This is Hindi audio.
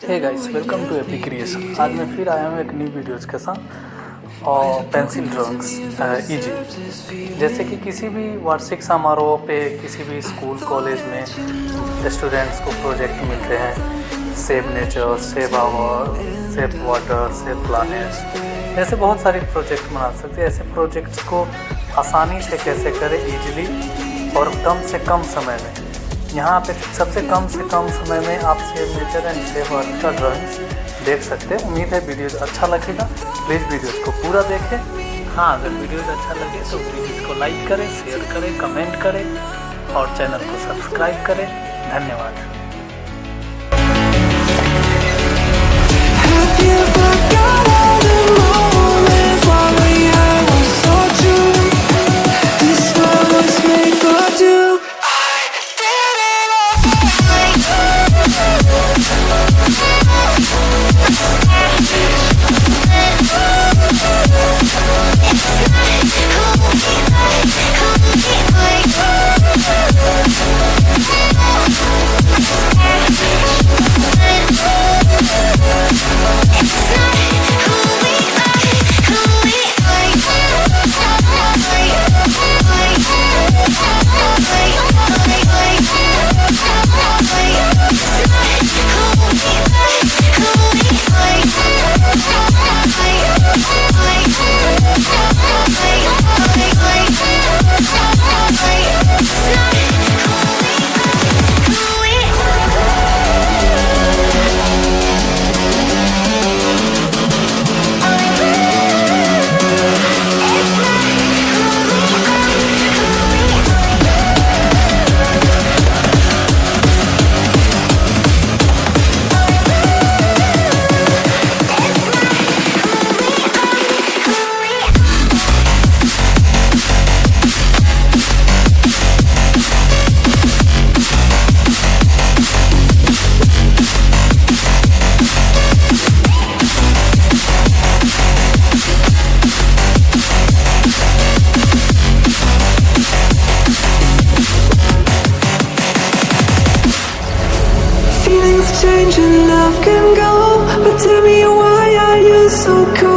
Hey guys, welcome to AP creation. आज मैं फिर आया हूँ एक न्यू वीडियोज़ के साथ और पेंसिल ड्राइंग्स इजी। जैसे कि किसी भी वार्षिक समारोह पे किसी भी स्कूल कॉलेज में स्टूडेंट्स को प्रोजेक्ट मिलते हैं, save nature, save our, save water, save planets, ऐसे बहुत सारे प्रोजेक्ट बना सकते हैं। ऐसे प्रोजेक्ट्स को आसानी से कैसे करें इजीली और कम से कम समय में। यहाँ पे सबसे कम से कम समय में आप save nature and save earth का ड्राइंग्स देख सकते हैं। उम्मीद है वीडियोज़ अच्छा लगेगा। प्लीज़ वीडियोज़ को पूरा देखें। हाँ, अगर वीडियोज़ अच्छा लगे तो वीडियोज़ को लाइक करें, शेयर करें, कमेंट करें और चैनल को सब्सक्राइब करें। धन्यवाद। Change and love can go, but tell me why are you so cold?